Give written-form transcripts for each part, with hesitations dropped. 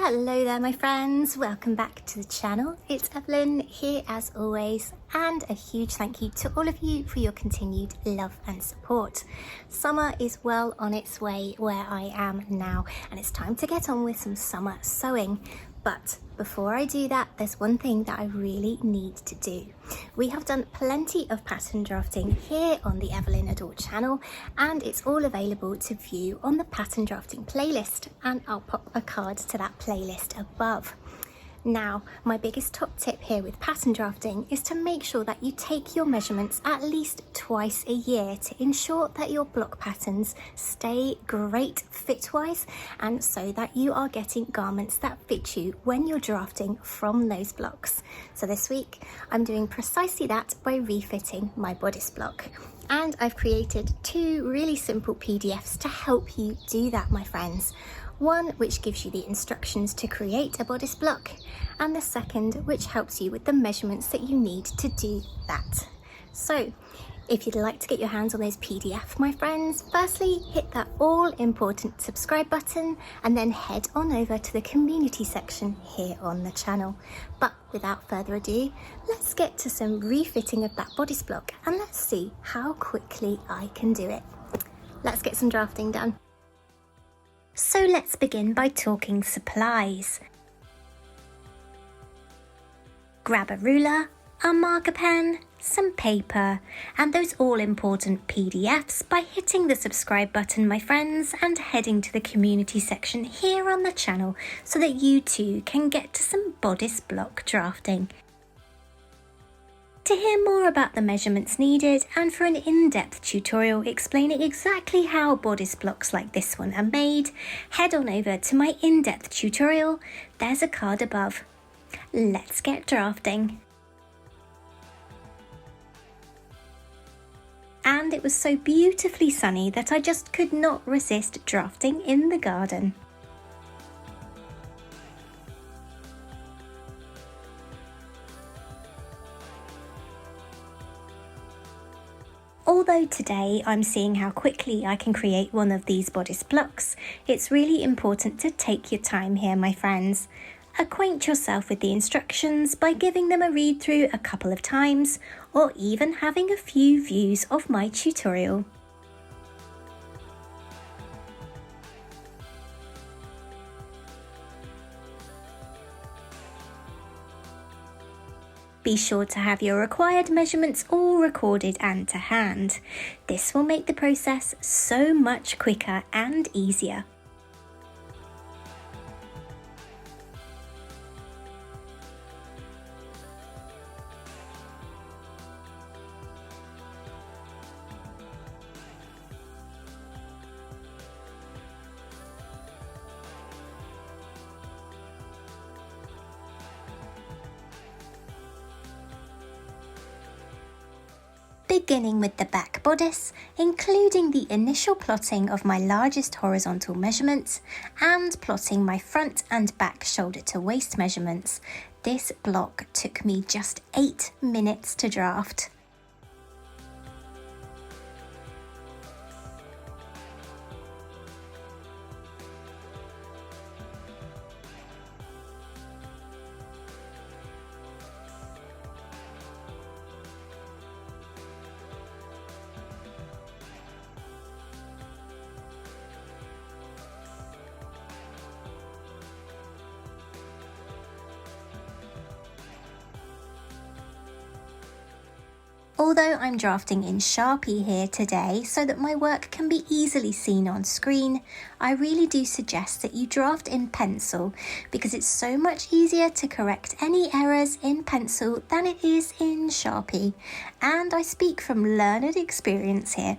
Hello there my friends, welcome back to the channel. It's Evelyn here as always, and a huge thank you to all of you for your continued love and support. Summer is well on its way where I am now, and it's time to get on with some summer sewing. But before I do that, there's one thing that I really need to do. We have done plenty of pattern drafting here on the Evelyn Adore channel, and it's all available to view on the pattern drafting playlist, and I'll pop a card to that playlist above. Now, my biggest top tip here with pattern drafting is to make sure that you take your measurements at least twice a year to ensure that your block patterns stay great fit-wise, and so that you are getting garments that fit you when you're drafting from those blocks. So this week, I'm doing precisely that by refitting my bodice block. And I've created two really simple PDFs to help you do that, my friends. One which gives you the instructions to create a bodice block, and the second which helps you with the measurements that you need to do that. So if you'd like to get your hands on those PDF, my friends, firstly hit that all important subscribe button and then head on over to the community section here on the channel. But without further ado, let's get to some refitting of that bodice block and let's see how quickly I can do it. Let's get some drafting done. So let's begin by talking supplies. Grab a ruler, a marker pen, some paper, and those all-important PDFs by hitting the subscribe button, my friends, and heading to the community section here on the channel so that you too can get to some bodice block drafting. To hear more about the measurements needed and for an in-depth tutorial explaining exactly how bodice blocks like this one are made, head on over to my in-depth tutorial. There's a card above. Let's get drafting. And it was so beautifully sunny that I just could not resist drafting in the garden. Although today I'm seeing how quickly I can create one of these bodice blocks, it's really important to take your time here, my friends. Acquaint yourself with the instructions by giving them a read through a couple of times, or even having a few views of my tutorial. Be sure to have your required measurements all recorded and to hand. This will make the process so much quicker and easier. Beginning with the back bodice, including the initial plotting of my largest horizontal measurements and plotting my front and back shoulder to waist measurements, this block took me just 8 minutes to draft. Although I'm drafting in Sharpie here today so that my work can be easily seen on screen, I really do suggest that you draft in pencil because it's so much easier to correct any errors in pencil than it is in Sharpie, and I speak from learned experience here.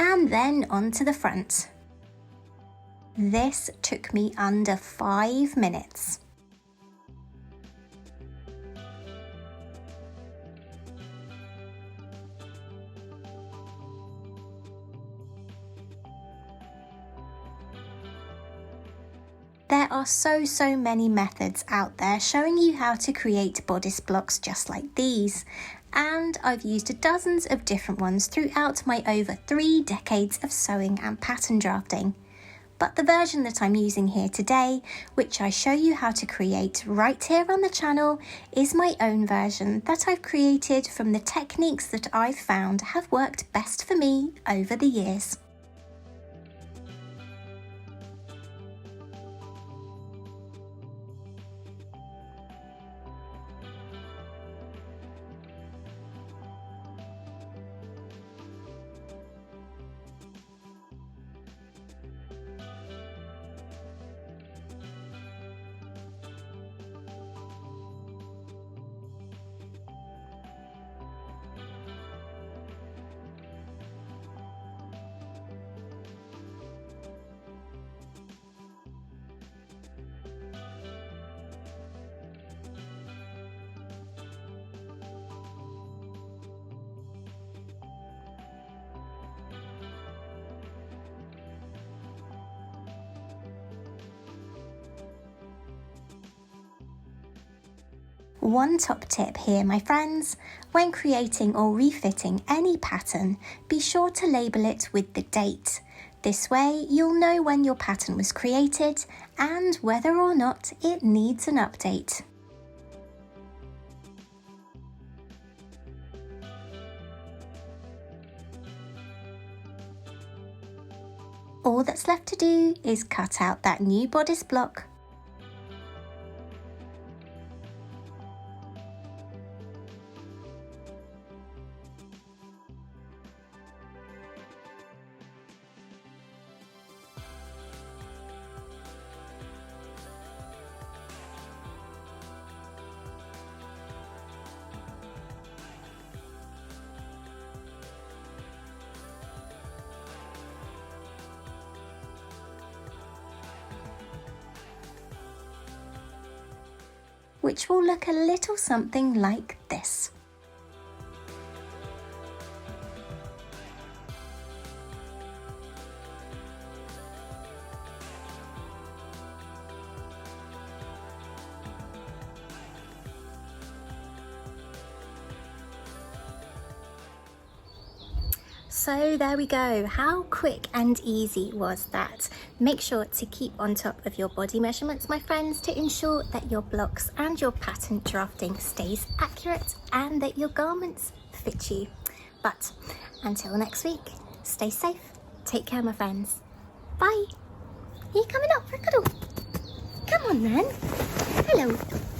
and then onto the front. This took me under 5 minutes. There are so many methods out there showing you how to create bodice blocks just like these, and I've used dozens of different ones throughout my over 3 decades of sewing and pattern drafting. But the version that I'm using here today, which I show you how to create right here on the channel, is my own version that I've created from the techniques that I've found have worked best for me over the years. One top tip here, my friends: when creating or refitting any pattern, be sure to label it with the date. This way you'll know when your pattern was created and whether or not it needs an update. All that's left to do is cut out that new bodice block. Which will look a little something like this. So there we go. How quick and easy was that? Make sure to keep on top of your body measurements, my friends, to ensure that your blocks and your pattern drafting stays accurate and that your garments fit you. But until next week, stay safe. Take care, my friends. Bye. Are you coming up for a cuddle? Come on then. Hello.